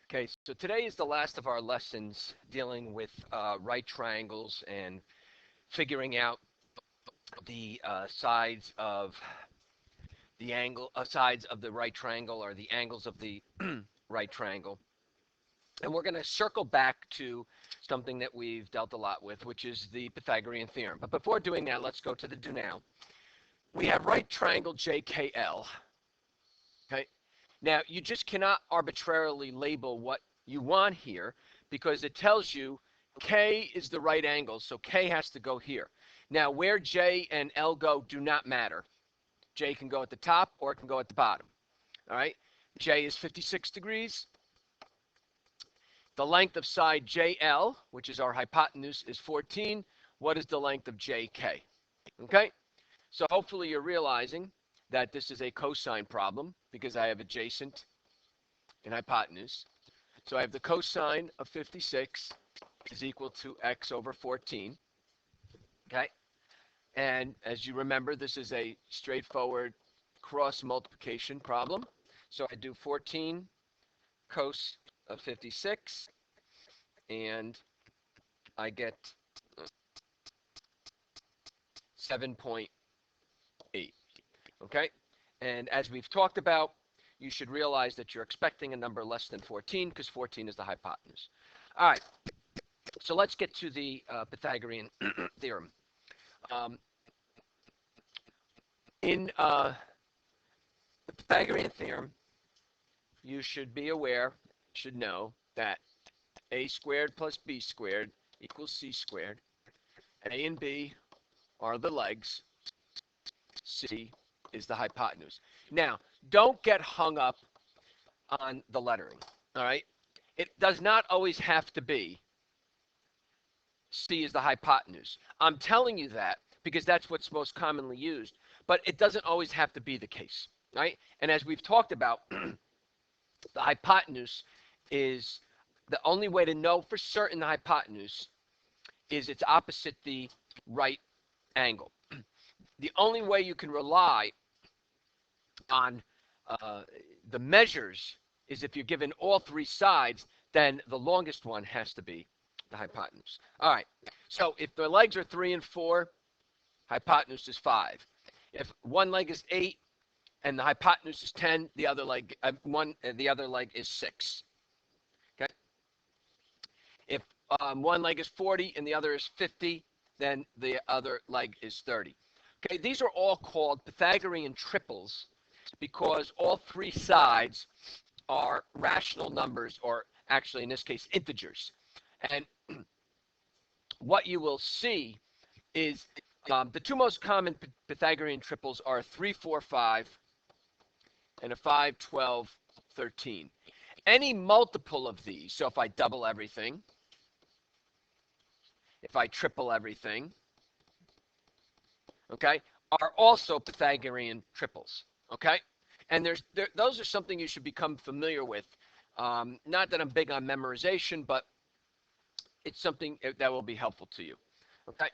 Okay, so today is the last of our lessons dealing with right triangles and figuring out the sides of the sides of the right triangle, or the angles of the right triangle. And we're going to circle back to something that we've dealt a lot with, which is the Pythagorean theorem. But before doing that, let's go to the do now. We have right triangle JKL. Okay. Now, you just cannot arbitrarily label what you want here because it tells you K is the right angle, so K has to go here. Now, where J and L go do not matter. J can go at the top or it can go at the bottom. All right? J is 56 degrees. The length of side JL, which is our hypotenuse, is 14. What is the length of JK? Okay? So hopefully you're realizing that this is a cosine problem because I have adjacent and hypotenuse. So I have the cosine of 56 is equal to x over 14. Okay? And as you remember, this is a straightforward cross multiplication problem. So I do 14 cos of 56, and I get 7.8. Okay? And as we've talked about, you should realize that you're expecting a number less than 14 because 14 is the hypotenuse. All right. So let's get to the Pythagorean theorem. In the Pythagorean theorem, you should be aware, should know that a squared plus b squared equals c squared. A and b are the legs. C is the hypotenuse. Now, don't get hung up on the lettering, all right? It does not always have to be C is the hypotenuse. I'm telling you that because that's what's most commonly used, but it doesn't always have to be the case, right? And as we've talked about, the hypotenuse is the only way to know for certain the hypotenuse is it's opposite the right angle. The only way you can rely on the measures is if you're given all three sides, then the longest one has to be the hypotenuse. All right, so if the legs are 3 and 4, hypotenuse is 5. If one leg is 8 and the hypotenuse is 10, the other leg is 6. Okay. If one leg is 40 and the other is 50, then the other leg is 30. Okay, these are all called Pythagorean triples because all three sides are rational numbers, or actually in this case integers. And what you will see is the two most common Pythagorean triples are 3, 4, 5 and a 5, 12, 13. Any multiple of these, so if I double everything, if I triple everything, okay, are also Pythagorean triples, okay? And those are something you should become familiar with. Not that I'm big on memorization, but it's something that will be helpful to you, okay?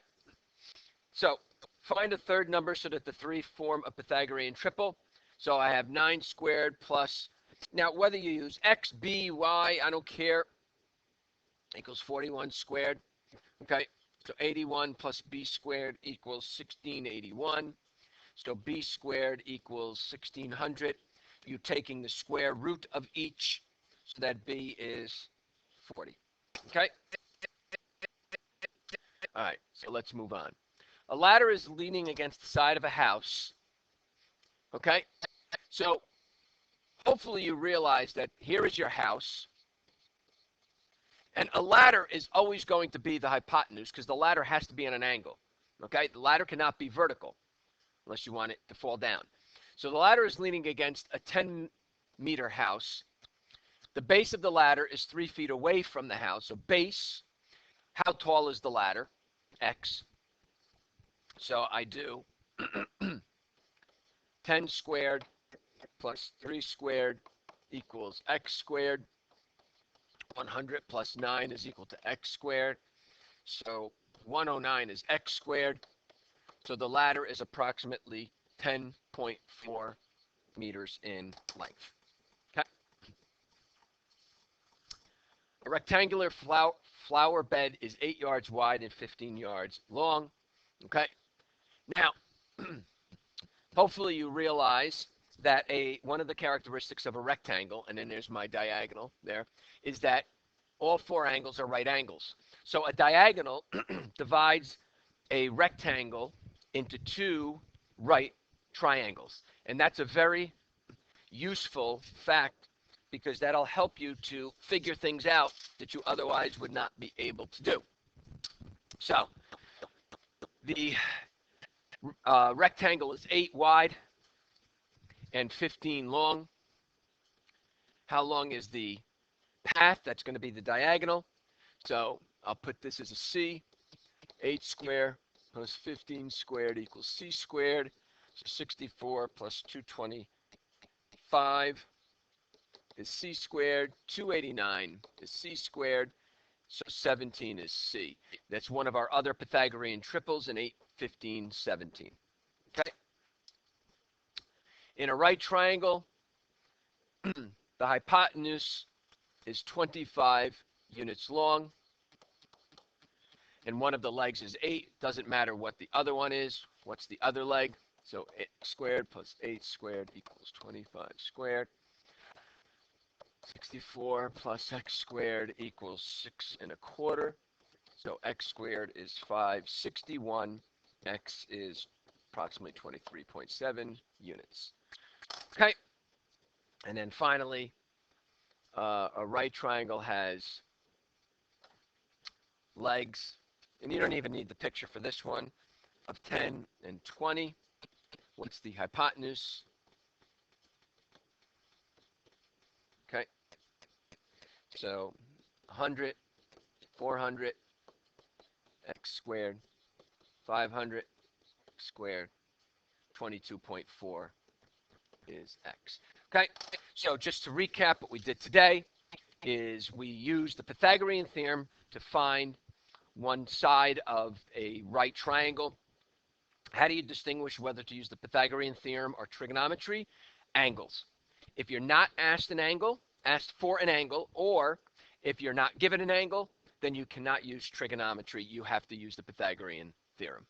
So find a third number so that the three form a Pythagorean triple. So I have 9 squared plus, now whether you use x, b, y, I don't care, equals 41 squared, okay? So 81 plus b squared equals 1681. So b squared equals 1600. You're taking the square root of each, so that b is 40. Okay? All right, so let's move on. A ladder is leaning against the side of a house. Okay? So hopefully you realize that here is your house. And a ladder is always going to be the hypotenuse because the ladder has to be at an angle. Okay? The ladder cannot be vertical unless you want it to fall down. So the ladder is leaning against a 10-meter house. The base of the ladder is 3 feet away from the house. So base, how tall is the ladder? X. So I do 10 squared plus 3 squared equals x squared. 100 plus 9 is equal to x squared. So 109 is x squared. So the ladder is approximately 10.4 meters in length. Okay. rectangular flower bed is 8 yards wide and 15 yards long. Okay. Now, hopefully you realize that one of the characteristics of a rectangle, and then there's my diagonal there, is that all four angles are right angles. So a diagonal divides a rectangle into two right triangles. And that's a very useful fact because that'll help you to figure things out that you otherwise would not be able to do. So the rectangle is 8 wide and 15 long. How long is the path? That's going to be the diagonal. So I'll put this as a C. 8 squared plus 15 squared equals C squared. So 64 plus 225 is C squared. 289 is C squared. So 17 is C. That's one of our other Pythagorean triples in 8, 15, 17. Okay. In a right triangle, the hypotenuse is 25 units long, and one of the legs is 8. Doesn't matter what the other one is. What's the other leg? So 8 squared plus 8 squared equals 25 squared. 64 plus x squared equals 6 1/4. So x squared is 561. X is approximately 23.7 units. Okay. And then finally, a right triangle has legs, and you don't even need the picture for this one, of 10 and 20. What's the hypotenuse? Okay. So 100, 400, x squared, 500, x squared, 22.4 is x. Okay, so just to recap what we did today is we used the Pythagorean theorem to find one side of a right triangle. How do you distinguish whether to use the Pythagorean theorem or trigonometry? Angles. If you're not asked for an angle, or if you're not given an angle, then you cannot use trigonometry. You have to use the Pythagorean theorem.